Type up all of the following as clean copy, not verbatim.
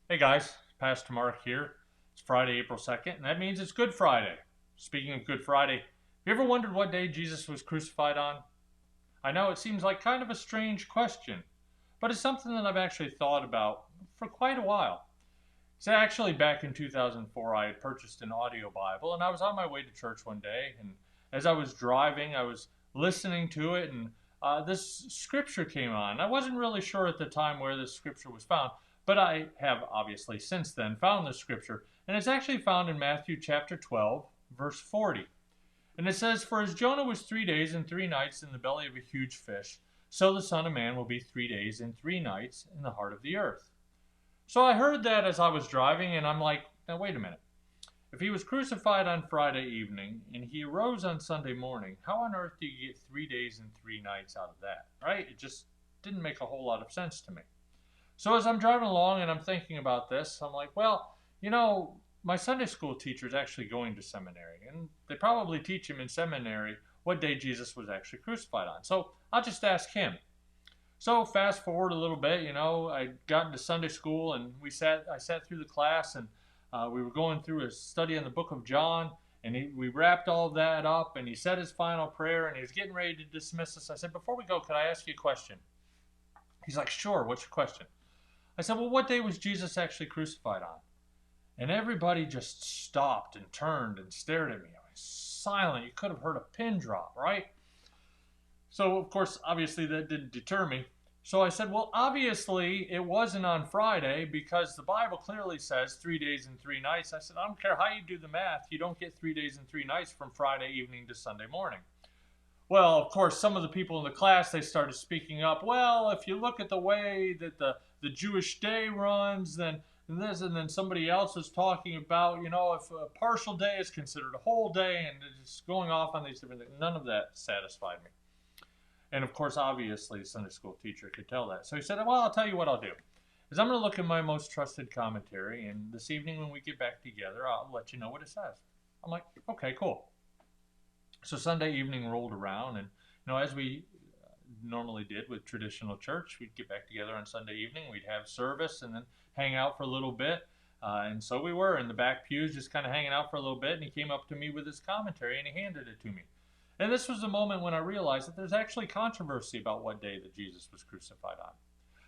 Hey guys, Pastor Mark here. It's Friday, April 2nd, and that means it's Good Friday. Speaking of Good Friday, have you ever wondered what day Jesus was crucified on? I know it seems like kind of a strange question, but it's something that I've actually thought about for quite a while. So actually, back in 2004, I had purchased an audio Bible, and I was on my way to church one day, and as I was driving, I was listening to it, and this scripture came on. I wasn't really sure at the time where this scripture was found, but I have obviously since then found this scripture, and it's actually found in Matthew chapter 12, verse 40. And it says, "For as Jonah was 3 days and 3 nights in the belly of a huge fish, so the Son of Man will be 3 days and 3 nights in the heart of the earth." So I heard that as I was driving, and I'm like, now wait a minute. If he was crucified on Friday evening and he arose on Sunday morning, how on earth do you get 3 days and 3 nights out of that, right? It just didn't make a whole lot of sense to me. So as I'm driving along and I'm thinking about this, I'm like, well, my Sunday school teacher is actually going to seminary, and they probably teach him in seminary what day Jesus was actually crucified on. So I'll just ask him. So fast forward a little bit, I got into Sunday school and I sat through the class, and we were going through a study in the book of John, and we wrapped all of that up, and he said his final prayer, and he was getting ready to dismiss us. I said, before we go, could I ask you a question? He's like, sure, what's your question? I said, well, what day was Jesus actually crucified on? And everybody just stopped and turned and stared at me. I was silent. You could have heard a pin drop, right? So, of course, obviously that didn't deter me. So I said, well, obviously it wasn't on Friday because the Bible clearly says 3 days and 3 nights. I said, I don't care how you do the math. You don't get 3 days and 3 nights from Friday evening to Sunday morning. Well, of course, some of the people in the class, they started speaking up. Well, if you look at the way that the Jewish day runs, then this, and then somebody else was talking about, if a partial day is considered a whole day, and just going off on these different things. None of that satisfied me. And of course, obviously, the Sunday school teacher could tell that. So he said, well, I'll tell you what I'll do. Is I'm going to look in my most trusted commentary, and this evening when we get back together, I'll let you know what it says. I'm like, okay, cool. So Sunday evening rolled around, and as we normally did with traditional church, we'd get back together on Sunday evening, we'd have service, and then hang out for a little bit. And so we were in the back pews, just kind of hanging out for a little bit, and he came up to me with his commentary, and he handed it to me. And this was the moment when I realized that there's actually controversy about what day that Jesus was crucified on.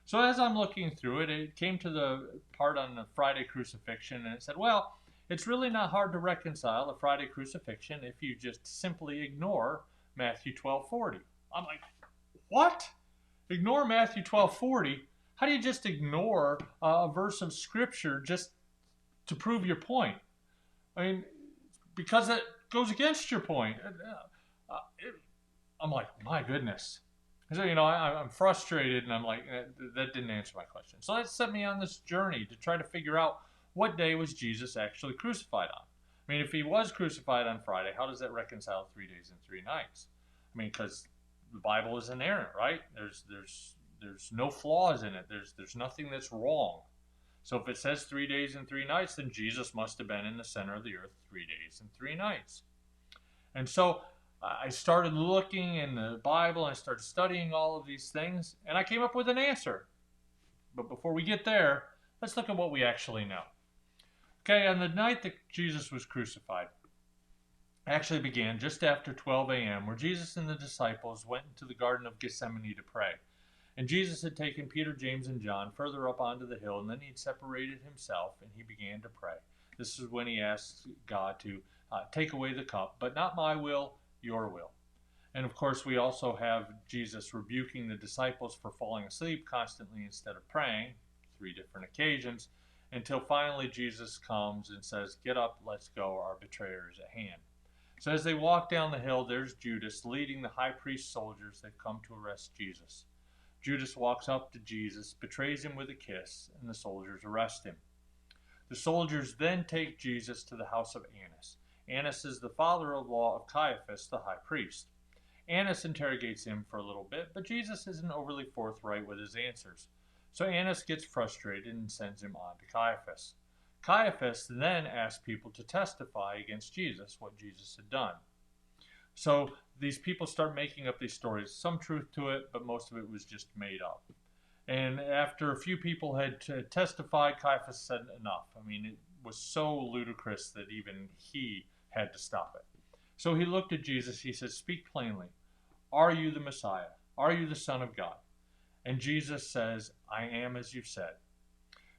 So as I'm looking through it, it came to the part on the Friday crucifixion, and it said, well, it's really not hard to reconcile the Friday crucifixion if you just simply ignore Matthew 12:40. I'm like, what? Ignore Matthew 12:40? How do you just ignore a verse of Scripture just to prove your point? I mean, because it goes against your point. I'm like, my goodness. So, I'm frustrated, and I'm like, that didn't answer my question. So that set me on this journey to try to figure out what day was Jesus actually crucified on. I mean, if he was crucified on Friday, how does that reconcile 3 days and 3 nights? I mean, because the Bible is inerrant, right? There's no flaws in it. There's nothing that's wrong. So if it says 3 days and 3 nights, then Jesus must have been in the center of the earth 3 days and 3 nights. And so I started looking in the Bible, and I started studying all of these things, and I came up with an answer. But before we get there, let's look at what we actually know. Okay, on the night that Jesus was crucified, actually began just after 12 a.m., where Jesus and the disciples went into the Garden of Gethsemane to pray. And Jesus had taken Peter, James, and John further up onto the hill, and then he had separated himself, and he began to pray. This is when he asked God to take away the cup, but not my will, your will. And of course, we also have Jesus rebuking the disciples for falling asleep constantly instead of praying, 3 different occasions, until finally Jesus comes and says, get up, let's go, our betrayer is at hand. So as they walk down the hill, there's Judas leading the high priest's soldiers that come to arrest Jesus. Judas walks up to Jesus, betrays him with a kiss, and the soldiers arrest him. The soldiers then take Jesus to the house of Annas. Annas is the father-in-law of Caiaphas, the high priest. Annas interrogates him for a little bit, but Jesus isn't overly forthright with his answers. So Annas gets frustrated and sends him on to Caiaphas. Caiaphas then asks people to testify against Jesus, what Jesus had done. So these people start making up these stories. Some truth to it, but most of it was just made up. And after a few people had testified, Caiaphas said enough. I mean, it was so ludicrous that even he had to stop it. So he looked at Jesus. He said, "Speak plainly. Are you the Messiah? Are you the Son of God?" And Jesus says, "I am as you said."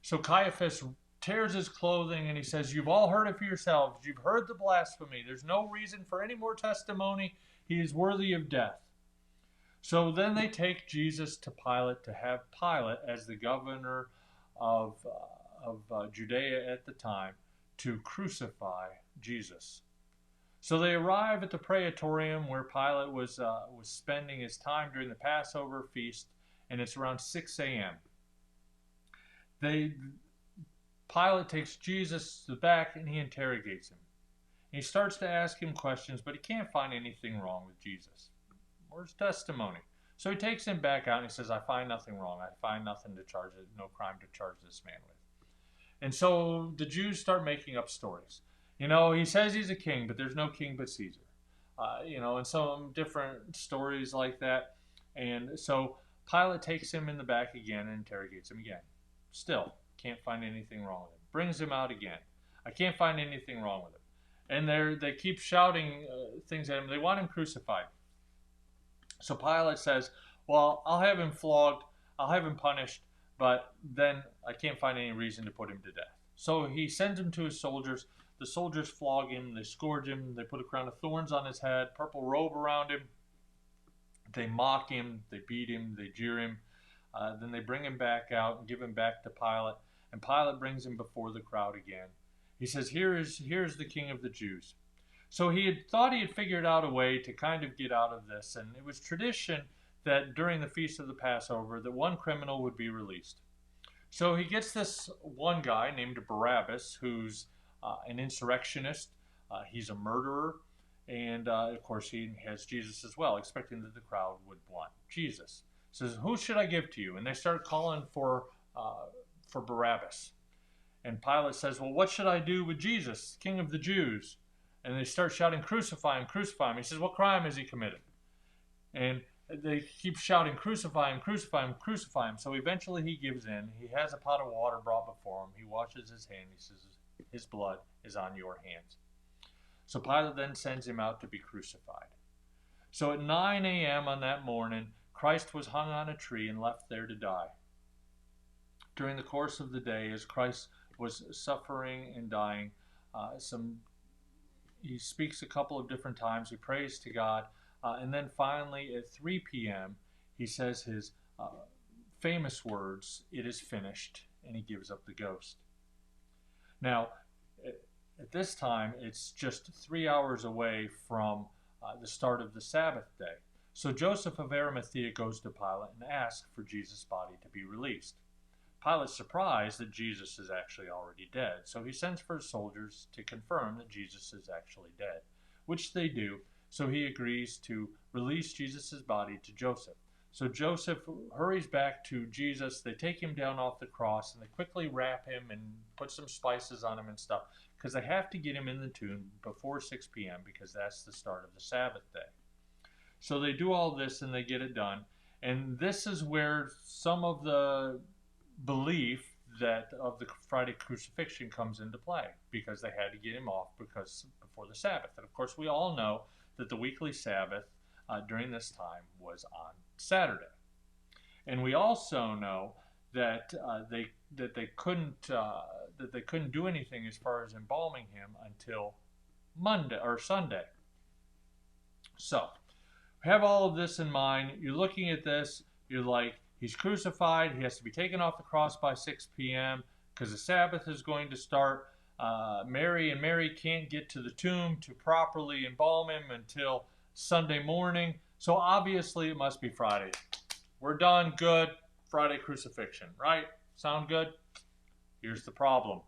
So Caiaphas tears his clothing and he says, "You've all heard it for yourselves. You've heard the blasphemy. There's no reason for any more testimony. He is worthy of death." So then they take Jesus to Pilate to have Pilate, as the governor of Judea at the time, to crucify Jesus. So they arrive at the Praetorium where Pilate was spending his time during the Passover feast, and it's around 6 a.m. Pilate takes Jesus to the back and he interrogates him. He starts to ask him questions, but he can't find anything wrong with Jesus. Where's testimony? So he takes him back out and he says, "I find nothing wrong. I find nothing to charge it, no crime to charge this man with." And so the Jews start making up stories. He says he's a king, but there's no king but Caesar. And some different stories like that. And so Pilate takes him in the back again and interrogates him again. Still, can't find anything wrong with him. Brings him out again. "I can't find anything wrong with him." And they keep shouting things at him. They want him crucified. So Pilate says, "Well, I'll have him flogged. I'll have him punished, but then I can't find any reason to put him to death." So he sends him to his soldiers. The soldiers flog him. They scourge him. They put a crown of thorns on his head, purple robe around him. They mock him. They beat him. They jeer him. Then they bring him back out and give him back to Pilate. And Pilate brings him before the crowd again. He says, here's the King of the Jews." So he had thought he had figured out a way to kind of get out of this. And it was tradition that during the Feast of the Passover, that one criminal would be released. So he gets this one guy named Barabbas, who's an insurrectionist. He's a murderer. And, of course, he has Jesus as well, expecting that the crowd would want Jesus. He says, "Who should I give to you?" And they start calling for Barabbas. And Pilate says, "Well, what should I do with Jesus, King of the Jews?" And they start shouting, "Crucify him, crucify him." He says, "What crime has he committed?" And they keep shouting, "Crucify him, crucify him, crucify him." So eventually he gives in. He has a pot of water brought before him. He washes his hand. He says, "His blood is on your hands." So Pilate then sends him out to be crucified. So at 9 a.m. on that morning, Christ was hung on a tree and left there to die. During the course of the day, as Christ was suffering and dying, he speaks a couple of different times. He prays to God. And then finally at 3 p.m., he says his famous words, "It is finished," and he gives up the ghost. Now, at this time, it's just 3 hours away from the start of the Sabbath day. So Joseph of Arimathea goes to Pilate and asks for Jesus' body to be released. Pilate's surprised that Jesus is actually already dead, so he sends for his soldiers to confirm that Jesus is actually dead, which they do. So he agrees to release Jesus' body to Joseph. So Joseph hurries back to Jesus. They take him down off the cross, and they quickly wrap him and put some spices on him and stuff, because they have to get him in the tomb before 6 p.m. because that's the start of the Sabbath day. So they do all this, and they get it done. And this is where some of the belief that of the Friday crucifixion comes into play, because they had to get him off before the Sabbath. And of course, we all know that the weekly Sabbath during this time was on Saturday. And we also know that they couldn't do anything as far as embalming him until Monday or Sunday. So have all of this in mind. You're looking at this, you're like, he's crucified, he has to be taken off the cross by 6 p.m. because the Sabbath is going to start. Mary can't get to the tomb to properly embalm him until Sunday morning. So obviously it must be Friday. We're done, good. Friday crucifixion, right? Sound good? Here's the problem.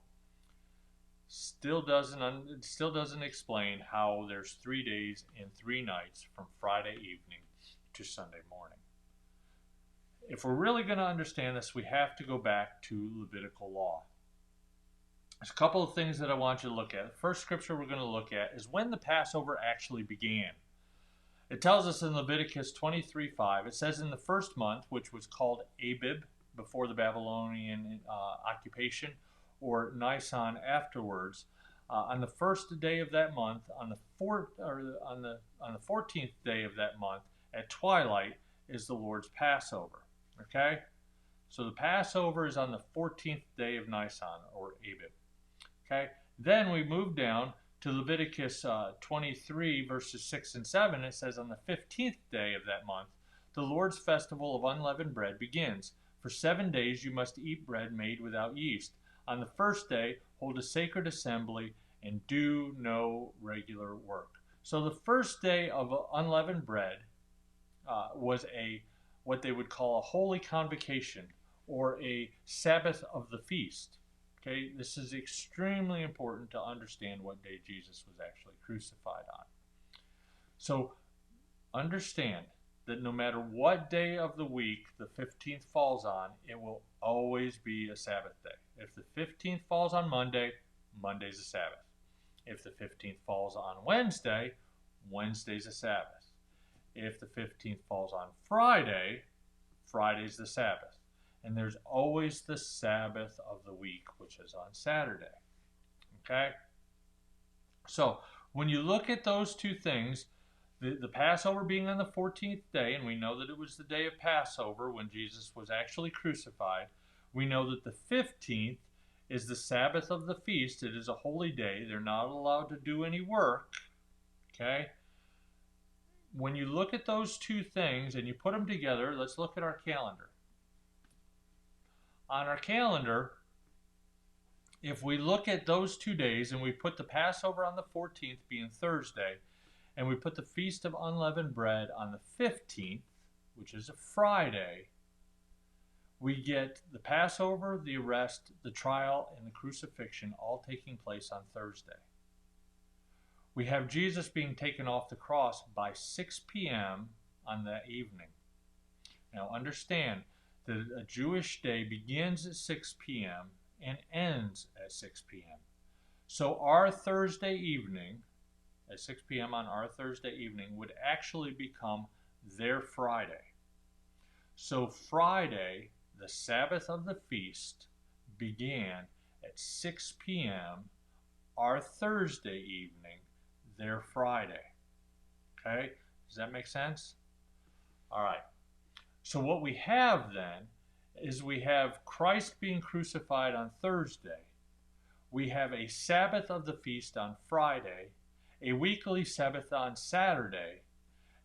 Still doesn't explain how there's 3 days and 3 nights from Friday evening to Sunday morning. If we're really going to understand this, we have to go back to Levitical law. There's a couple of things that I want you to look at. The first scripture we're going to look at is when the Passover actually began. It tells us in Leviticus 23:5, it says in the first month, which was called Abib, before the Babylonian occupation, or Nisan afterwards. On the first day of that month, on the 14th day of that month, at twilight, is the Lord's Passover. Okay, so the Passover is on the 14th day of Nisan, or Abib. Okay, then we move down to Leviticus 23, verses 6 and 7. It says, on the 15th day of that month, the Lord's festival of unleavened bread begins. For 7 days you must eat bread made without yeast. On the first day, hold a sacred assembly and do no regular work. So the first day of unleavened bread was what they would call a holy convocation, or a Sabbath of the feast. Okay, this is extremely important to understand what day Jesus was actually crucified on. So understand that no matter what day of the week the 15th falls on, it will always be a Sabbath day. If the 15th falls on Monday, Monday's a Sabbath. If the 15th falls on Wednesday, Wednesday's a Sabbath. If the 15th falls on Friday, Friday's the Sabbath. And there's always the Sabbath of the week, which is on Saturday. Okay? So, when you look at those two things, the Passover being on the 14th day, and we know that it was the day of Passover when Jesus was actually crucified. We know that the 15th is the Sabbath of the feast. It is a holy day. They're not allowed to do any work. Okay? When you look at those two things and you put them together, let's look at our calendar. On our calendar, if we look at those 2 days and we put the Passover on the 14th, being Thursday, and we put the Feast of Unleavened Bread on the 15th, which is a Friday, we get the Passover, the arrest, the trial, and the crucifixion all taking place on Thursday. We have Jesus being taken off the cross by 6 p.m. on that evening. Now understand that a Jewish day begins at 6 p.m. and ends at 6 p.m. So our Thursday evening, at 6 p.m. on our Thursday evening, would actually become their Friday. So Friday, the Sabbath of the feast, began at 6 p.m. our Thursday evening, their Friday. Okay? Does that make sense? All right. So what we have then is we have Christ being crucified on Thursday. We have a Sabbath of the feast on Friday, a weekly Sabbath on Saturday,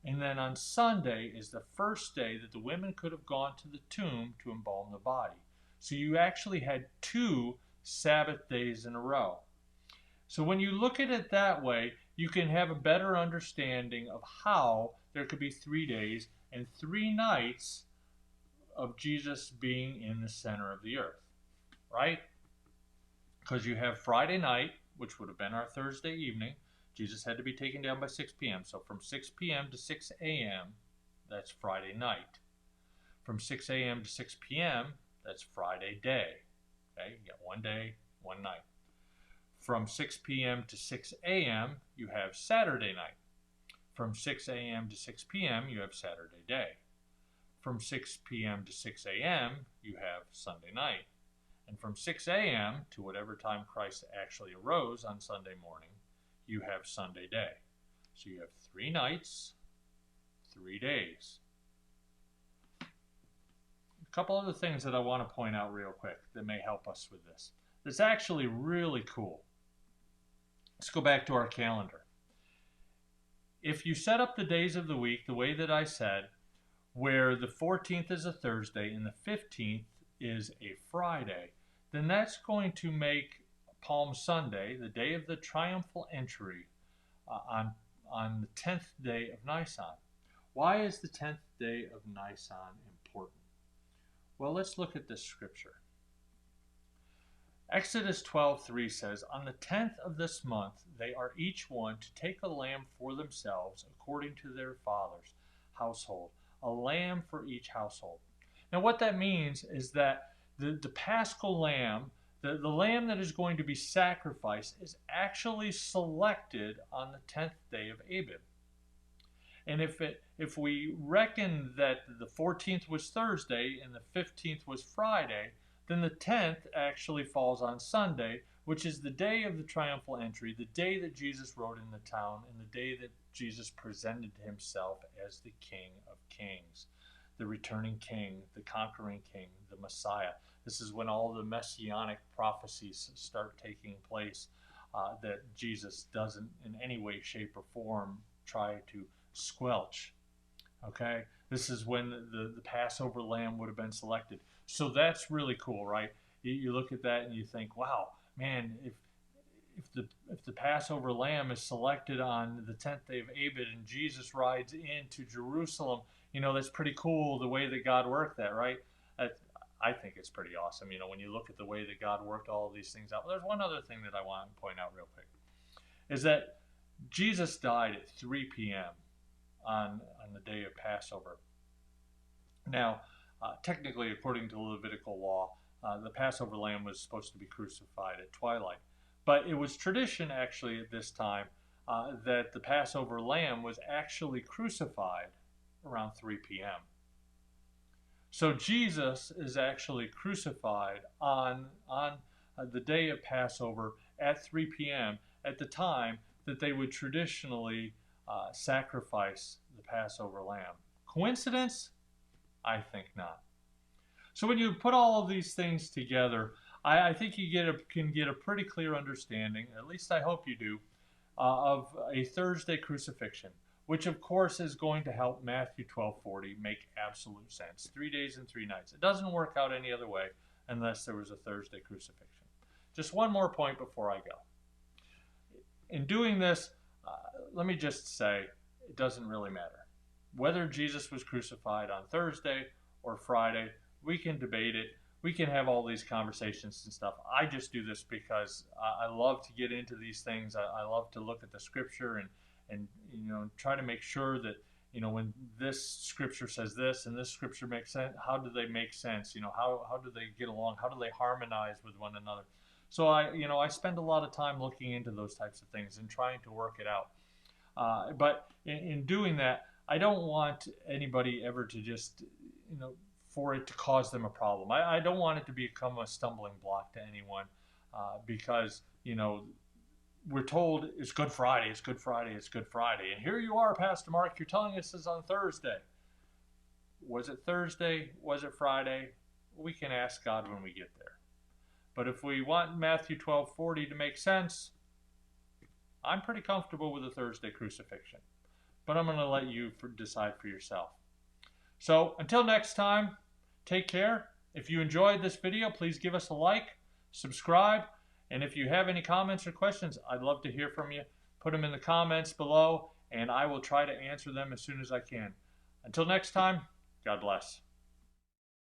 and then on Sunday is the first day that the women could have gone to the tomb to embalm the body. So you actually had 2 Sabbath days in a row. So when you look at it that way, you can have a better understanding of how there could be 3 days and 3 nights of Jesus being in the center of the earth, right? Because you have Friday night, which would have been our Thursday evening. Jesus had to be taken down by 6 p.m. So from 6 p.m. to 6 a.m., that's Friday night. From 6 a.m. to 6 p.m., that's Friday day. Okay, you got 1 day, 1 night. From 6 p.m. to 6 a.m., you have Saturday night. From 6 a.m. to 6 p.m., you have Saturday day. From 6 p.m. to 6 a.m., you have Sunday night. And from 6 a.m. to whatever time Christ actually arose on Sunday morning, you have Sunday day. So you have 3 nights, 3 days. A couple other things that I want to point out real quick that may help us with this. It's actually really cool. Let's go back to our calendar. If you set up the days of the week the way that I said, where the 14th is a Thursday and the 15th is a Friday, then that's going to make Palm Sunday, the day of the triumphal entry, on the 10th day of Nisan. Why is the 10th day of Nisan important? Well, let's look at this scripture. Exodus 12:3 says, "On the 10th of this month they are each one to take a lamb for themselves according to their father's household, a lamb for each household." Now what that means is that the paschal lamb, the lamb that is going to be sacrificed, is actually selected on the 10th day of Abib. And if we reckon that the 14th was Thursday and the 15th was Friday, then the 10th actually falls on Sunday, which is the day of the triumphal entry, the day that Jesus rode in the town, and the day that Jesus presented himself as the King of Kings, the returning King, the conquering King, the Messiah. This is when all the messianic prophecies start taking place that Jesus doesn't in any way, shape, or form try to squelch. Okay? This is when the Passover lamb would have been selected. So that's really cool, right? You look at that and you think, wow, man, if the Passover lamb is selected on the 10th day of Abib and Jesus rides into Jerusalem, that's pretty cool the way that God worked that, right? I think it's pretty awesome, when you look at the way that God worked all of these things out. There's one other thing that I want to point out real quick, is that Jesus died at 3 p.m. on the day of Passover. Now, technically, according to Levitical law, the Passover lamb was supposed to be crucified at twilight. But it was tradition, actually, at this time, that the Passover lamb was actually crucified around 3 p.m. So Jesus is actually crucified on the day of Passover at 3 p.m. at the time that they would traditionally sacrifice the Passover lamb. Coincidence? I think not. So when you put all of these things together, I think you can get a pretty clear understanding, at least I hope you do, of a Thursday crucifixion, which of course is going to help Matthew 12:40 make absolute sense. 3 days and 3 nights. It doesn't work out any other way unless there was a Thursday crucifixion. Just one more point before I go. In doing this, let me just say, it doesn't really matter. Whether Jesus was crucified on Thursday or Friday, we can debate it. We can have all these conversations and stuff. I just do this because I love to get into these things. I love to look at the scripture and try to make sure that when this scripture says this and this scripture makes sense, how do they make sense? How do they get along? How do they harmonize with one another? So I spend a lot of time looking into those types of things and trying to work it out. But in doing that, I don't want anybody ever to just for it to cause them a problem. I don't want it to become a stumbling block to anyone because we're told it's Good Friday, it's Good Friday, it's Good Friday. And here you are, Pastor Mark, you're telling us this is on Thursday. Was it Thursday? Was it Friday? We can ask God when we get there. But if we want Matthew 12:40 to make sense, I'm pretty comfortable with a Thursday crucifixion. But I'm going to let you decide for yourself. So until next time, take care. If you enjoyed this video, please give us a like, subscribe, and if you have any comments or questions, I'd love to hear from you. Put them in the comments below, and I will try to answer them as soon as I can. Until next time, God bless.